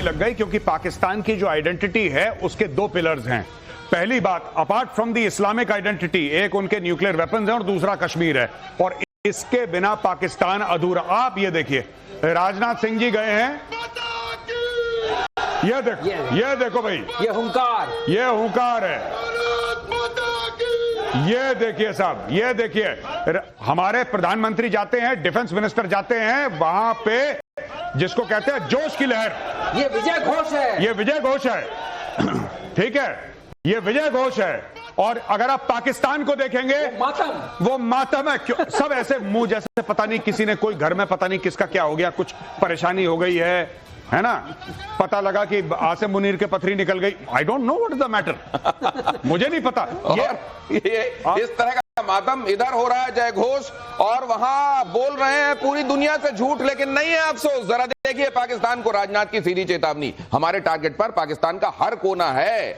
लग गई, क्योंकि पाकिस्तान की जो आइडेंटिटी है उसके दो पिलर्स हैं। पहली बात, apart from the Islamic identity, एक उनके न्यूक्लियर वेपन्स है और दूसरा कश्मीर है, और इसके बिना पाकिस्तान अधूरा। आप ये देखिए, राजनाथ सिंह जी गए हैं, ये देखो भाई, ये हुंकार है। ये देखिए साहब, ये देखिए, हमारे प्रधानमंत्री जाते हैं, डिफेंस मिनिस्टर जाते हैं वहां पे, जिसको कहते हैं जोश की लहर। ये विजय घोष है, ये विजय घोष है, ठीक है, ये विजय घोष है। और अगर आप पाकिस्तान को देखेंगे, वो मातम है। क्यों सब ऐसे मुंह जैसे, पता नहीं किसी ने, कोई घर में पता नहीं किसका क्या हो गया, कुछ परेशानी हो गई है ना, पता लगा कि आसिम मुनीर के पथरी निकल गई। I don't know what is the matter, मुझे नहीं पता। ये इस तरह का मातम इधर हो रहा है जय घोष, और वहां बोल रहे हैं पूरी दुनिया से झूठ, लेकिन नहीं है अफसोस। जरा देखिए पाकिस्तान को राजनाथ की सीधी चेतावनी, हमारे टारगेट पर पाकिस्तान का हर कोना है,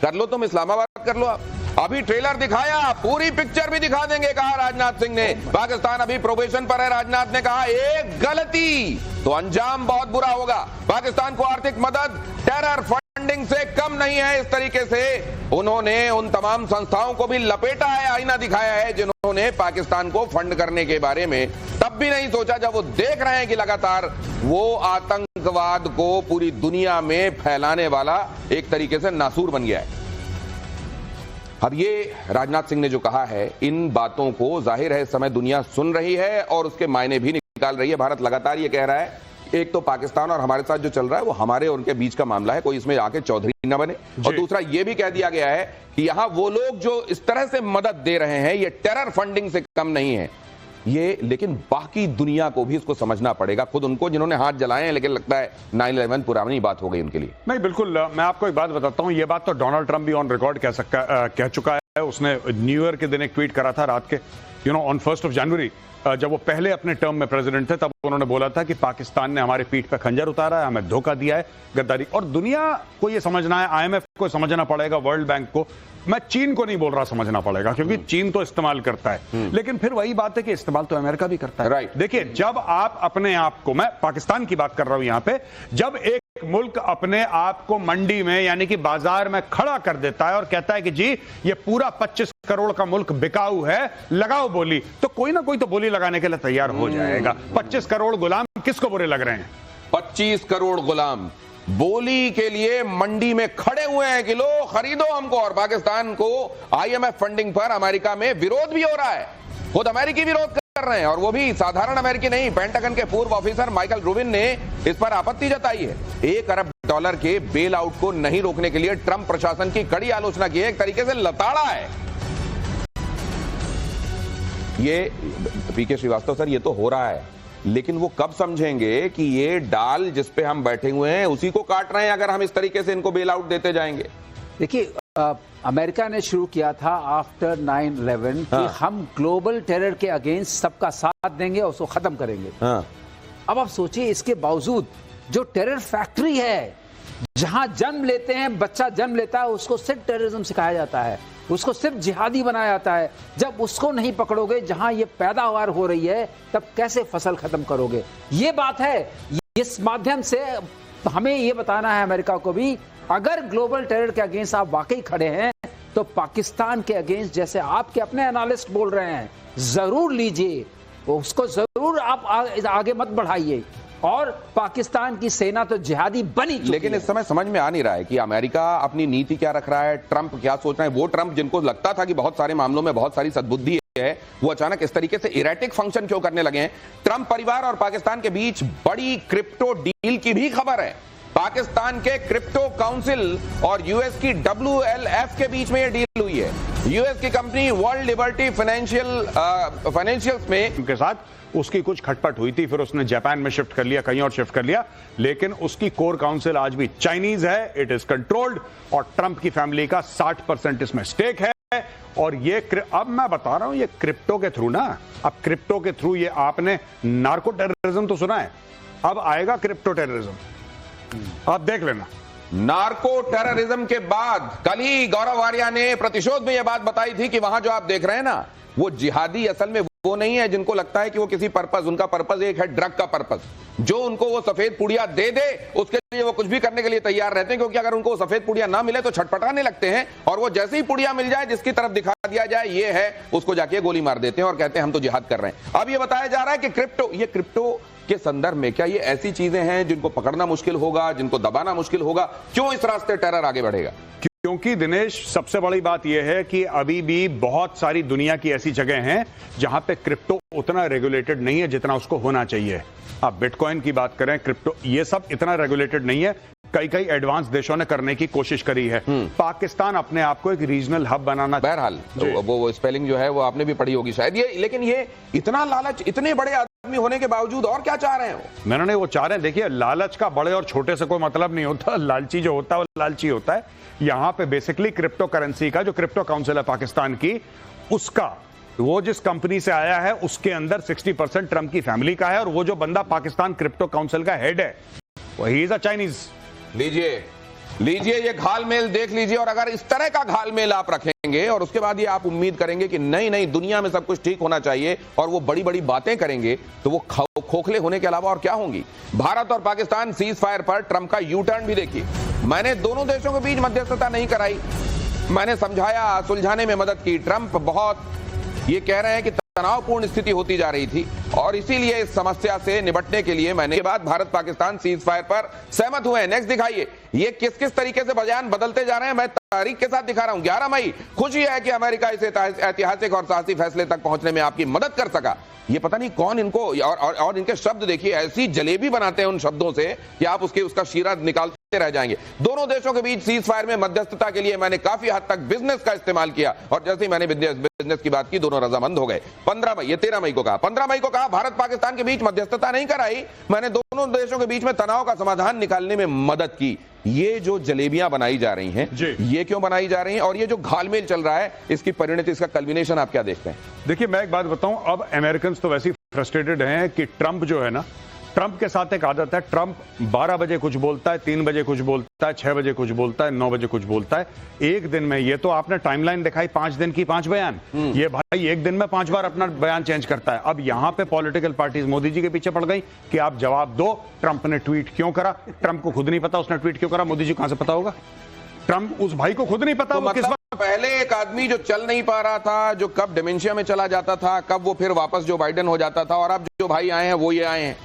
कर लो तुम, इस्लामाबाद कर लो आप। अभी ट्रेलर दिखाया, पूरी पिक्चर भी दिखा देंगे, कहा राजनाथ सिंह ने। पाकिस्तान अभी प्रोबेशन पर है, राजनाथ ने कहा एक गलती तो अंजाम बहुत बुरा होगा। पाकिस्तान को आर्थिक मदद टेरर फंडिंग से कम नहीं है। इस तरीके से उन्होंने उन तमाम संस्थाओं को भी लपेटा है, आईना दिखाया है, जिन्होंने पाकिस्तान को फंड करने के बारे में तब भी नहीं सोचा, जब वो देख रहे हैं कि लगातार वो आतंकवाद को पूरी दुनिया में फैलाने वाला एक तरीके से नासूर बन गया है। अब ये राजनाथ सिंह ने जो कहा है, इन बातों को जाहिर है इस समय दुनिया सुन रही है और उसके मायने भी निकाल रही है। भारत लगातार ये कह रहा है, एक तो पाकिस्तान और हमारे साथ जो चल रहा है वो हमारे और उनके बीच का मामला है, कोई इसमें आके चौधरी न बने। और दूसरा ये भी कह दिया गया है कि यहां वो लोग जो इस तरह से मदद दे रहे हैं, ये टेरर फंडिंग से कम नहीं है ये, लेकिन बाकी दुनिया को भी इसको समझना पड़ेगा, खुद उनको जिन्होंने हाथ जलाए हैं। लेकिन लगता है 9/11 पुरानी बात हो गई उनके लिए। नहीं, बिल्कुल, मैं आपको एक बात बताता हूं, ये बात तो डोनाल्ड ट्रंप भी ऑन रिकॉर्ड कह चुका है। उसने न्यू ईयर के दिन एक ट्वीट करा था रात के, ऑन 1 जनवरी, जब वो पहले अपने टर्म में प्रेसिडेंट थे, तब उन्होंने बोला था कि पाकिस्तान ने हमारे पीठ पे खंजर उतारा है, हमें धोखा दिया है, गद्दारी। और दुनिया को ये समझना है, IMF को समझना पड़ेगा, वर्ल्ड बैंक को, मैं चीन को नहीं बोल रहा, समझना पड़ेगा, क्योंकि चीन तो इस्तेमाल करता है, लेकिन फिर वही बात है कि इस्तेमाल तो अमेरिका भी करता है। राइट। देखिए, जब आप अपने आप को, मैं पाकिस्तान की बात कर रहा हूं यहां पे, जब एक मुल्क अपने आप को मंडी में यानी कि बाजार में खड़ा कर देता है और कहता है कि जी ये पूरा 25 करोड़ का मुल्क बिकाऊ है, लगाओ बोली, तो कोई ना कोई तो बोली लगाने के लिए तैयार हो जाएगा। 25 करोड़ गुलाम किसको बुरे लग रहे हैं? 25 करोड़ गुलाम बोली के लिए मंडी में खड़े हुए हैं कि लो खरीदो हमको। और पाकिस्तान को IMF फंडिंग पर अमेरिका में विरोध भी हो रहा है, खुद अमेरिकी विरोध कर रहे हैं, और वो भी साधारण अमेरिकी नहीं। पेंटागन के पूर्व ऑफिसर माइकल रूबिन ने इस पर आपत्ति जताई है। $1 अरब के बेल आउट को नहीं रोकने के लिए ट्रंप प्रशासन की कड़ी आलोचना की है, एक तरीके से लताड़ा है ये। पीके श्रीवास्तव सर, ये तो हो रहा है, लेकिन वो कब समझेंगे कि ये डाल जिस पे हम बैठे हुए हैं उसी को काट रहे हैं, अगर हम इस तरीके से इनको बेल आउट देते जाएंगे। देखिए, अमेरिका ने शुरू किया था आफ्टर 9/11 कि हम ग्लोबल टेरर के अगेंस्ट सबका साथ देंगे और उसको खत्म करेंगे। अब आप सोचिए, इसके बावजूद जो टेरर फैक्ट्री है, जहां जन्म लेते हैं, बच्चा जन्म लेता है, उसको सिर्फ टेररिज्म सिखाया जाता है, उसको सिर्फ जिहादी बनाया जाता है। जब उसको नहीं पकड़ोगे, जहां ये पैदावार हो रही है, तब कैसे फसल खत्म करोगे? ये बात है। इस माध्यम से हमें ये बताना है अमेरिका को भी, अगर ग्लोबल टेरर के अगेंस्ट आप वाकई खड़े हैं, तो पाकिस्तान के अगेंस्ट, जैसे आपके अपने एनालिस्ट बोल रहे हैं, जरूर लीजिए, उसको जरूर आप आगे मत बढ़ाइए। और पाकिस्तान की सेना तो जिहादी बनी चुकी लेकिन है। इस समय समझ में आ नहीं रहा है कि अमेरिका अपनी नीति क्या रख रहा है, ट्रंप क्या सोच रहे हैं। वो ट्रंप जिनको लगता था कि बहुत सारे मामलों में बहुत सारी सद्बुद्धि है, वो अचानक इस तरीके से इरेटिक फंक्शन क्यों करने लगे हैं? ट्रंप परिवार और पाकिस्तान के बीच बड़ी क्रिप्टो डील की भी खबर है। पाकिस्तान के क्रिप्टो काउंसिल और यूएस की WLF के बीच में यह डील हुई है। यूएस की कंपनी वर्ल्ड लिबर्टी फाइनेंशियल्स में उनके साथ उसकी कुछ खटपट हुई थी, फिर उसने जापान में शिफ्ट कर लिया, कहीं और शिफ्ट कर लिया, लेकिन उसकी कोर काउंसिल आज भी चाइनीज है, इट इज कंट्रोल्ड, और ट्रंप की फैमिली का 60% इसमें स्टेक है। और ये अब मैं बता रहा हूं, ये क्रिप्टो के थ्रू ना, अब क्रिप्टो के थ्रू, ये आपने नार्को टेररिज्म तो सुना है, अब आएगा क्रिप्टो टेररिज्म, आप देख लेना। नार्को टेररिज्म के बाद कल ही गौरव आर्या ने प्रतिशोध में यह बात बताई थी कि वहां जो आप देख रहे हैं ना, वो जिहादी असल में वो नहीं है जिनको लगता है कि वो किसी पर्पस, उनका पर्पस एक है ड्रग का पर्पस। जो उनको वो सफेद पुड़िया दे दे उसके लिए वो कुछ भी करने के लिए तैयार रहते हैं, क्योंकि अगर उनको वो सफेद पुड़िया ना मिले तो छटपटाने लगते हैं, और वो जैसे ही पुड़िया मिल जाए जिसकी तरफ दिखा दिया जाए ये है, उसको जाके गोली मार देते हैं और कहते हैं हम तो जिहाद कर रहे हैं। अब ये बताया जा रहा है कि क्रिप्टो के संदर्भ में क्या ये ऐसी चीजें हैं जिनको पकड़ना मुश्किल होगा, जिनको दबाना मुश्किल होगा? क्यों इस रास्ते टेरर आगे बढ़ेगा? क्योंकि दिनेश, सबसे बड़ी बात यह है कि अभी भी बहुत सारी दुनिया की ऐसी जगह हैं जहां पे क्रिप्टो उतना रेगुलेटेड नहीं है जितना उसको होना चाहिए। आप बिटकॉइन की बात करें, क्रिप्टो, ये सब इतना रेगुलेटेड नहीं है। कई एडवांस देशों ने करने की कोशिश करी है। पाकिस्तान अपने आप को एक रीजनल हब बनाना, बहरहाल वो स्पेलिंग जो है वो आपने भी पढ़ी होगी शायद, ये, लेकिन ये इतना लालच, इतने बड़े आदमी होने के बावजूद और क्या चाह रहे हैं वो? मैंने वो चाह रहे हैं, देखिए लालच का बड़े और छोटे से कोई मतलब नहीं होता। लालची जो होता है वो लालची होता है। यहां पे बेसिकली क्रिप्टो करेंसी का जो क्रिप्टो काउंसिल है पाकिस्तान की, उसका वो जिस कंपनी से आया है उसके अंदर 60% ट्रंप की फैमिली का है, और वो जो बंदा पाकिस्तान क्रिप्टो काउंसिल का हेड है वही इज अ चाइनीज। लीजिए ये घालमेल देख लीजिए, और अगर इस तरह का घालमेल आप रखेंगे और उसके बाद ये आप उम्मीद करेंगे कि नहीं दुनिया में सब कुछ ठीक होना चाहिए और वो बड़ी बड़ी बातें करेंगे, तो वो खोखले होने के अलावा और क्या होंगी? भारत और पाकिस्तान सीज फायर पर ट्रंप का यू टर्न भी देखिए। मैंने दोनों देशों के बीच मध्यस्थता नहीं कराई, मैंने समझाया, सुलझाने में मदद की। ट्रंप बहुत ये कह रहे हैं कि तनावपूर्ण स्थिति होती जा रही थी और इसीलिए इस समस्या से निपटने के लिए मैंने के बाद भारत पाकिस्तान सीज फायर पर सहमत हुए हैं। नेक्स्ट दिखाइए, ये किस किस तरीके से बयान बदलते जा रहे हैं, मैं तारीख के साथ दिखा रहा हूं। 11 मई, खुशी है कि अमेरिका इस ऐतिहासिक और साहसी फैसले तक पहुंचने में आपकी मदद कर सका। ये पता नहीं कौन इनको और इनके शब्द देखिए, ऐसी जलेबी बनाते हैं उन शब्दों से कि आप उसका शीरा निकालते रह जाएंगे। दोनों देशों के बीच सीज फायर में मध्यस्थता के लिए मैंने काफी हद तक बिजनेस का इस्तेमाल किया, और जैसे ही मैंने बिजनेस की बात की दोनों रजामंद हो गए। 15 मई, ये 13 मई को कहा, 15 मई को कहा भारत पाकिस्तान के बीच मध्यस्थता नहीं कराई, मैंने दोनों देशों के बीच में तनाव का समाधान निकालने में मदद की। ये जो जलेबियां बनाई जा रही हैं, ये क्यों बनाई जा रही हैं, और ये जो घालमेल चल रहा है, इसकी परिणति, इसका कल्मिनेशन आप क्या देखते हैं? देखिए मैं एक बात बताऊं, अब अमेरिकन तो वैसे ही फ्रस्ट्रेटेड हैं कि ट्रंप जो है ना, ट्रंप के साथ एक आदत है, ट्रंप 12 बजे कुछ बोलता है, 3 बजे कुछ बोलता है, 6 बजे कुछ बोलता है, 9 बजे कुछ बोलता है। एक दिन में, ये तो आपने टाइमलाइन दिखाई 5 दिन की 5 बयान, ये भाई एक दिन में 5 बार अपना बयान चेंज करता है। अब यहां पे पॉलिटिकल पार्टीज मोदी जी के पीछे पड़ गई कि आप जवाब दो, ट्रंप ने ट्वीट क्यों करा। ट्रंप को खुद नहीं पता उसने ट्वीट क्यों करा, मोदी जी कहां से पता होगा? ट्रंप उस भाई को खुद नहीं पता। तो मतलब पहले एक आदमी जो चल नहीं पा रहा था, जो कब डिमेंशिया में चला जाता था, कब वो फिर वापस जो बाइडेन हो जाता था, और अब जो भाई आए हैं वो ये आए हैं।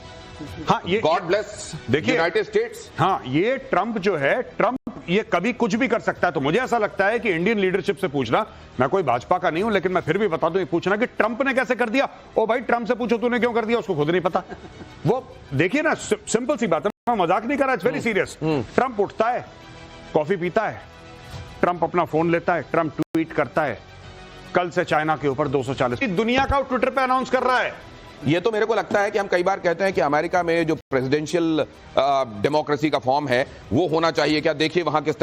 हाँ, ये गॉड ब्लेस देखिए यूनाइटेड स्टेट्स। हाँ, ये ट्रंप जो है, ट्रंप ये कभी कुछ भी कर सकता है। तो मुझे ऐसा लगता है कि इंडियन लीडरशिप से पूछना, मैं कोई भाजपा का नहीं हूं लेकिन मैं फिर भी बता दूं, ये पूछना कि ट्रंप ने कैसे कर दिया, ओ भाई ट्रंप से पूछो तूने क्यों कर दिया, उसको खुद नहीं पता। वो देखिए ना, सिंपल सी बात है, मैं मजाक नहीं कर रहा, इट्स वेरी सीरियस। ट्रंप उठता है, कॉफी पीता है, ट्रंप अपना फोन लेता है, ट्रंप ट्वीट करता है, कल से चाइना के ऊपर 240 दुनिया का ट्विटर पे अनाउंस कर रहा है। ये तो मेरे को लगता है कि हम कई बार कहते हैं कि अमेरिका में जो प्रेसिडेंशियल डेमोक्रेसी का फॉर्म है वो होना चाहिए क्या, देखिए वहां किस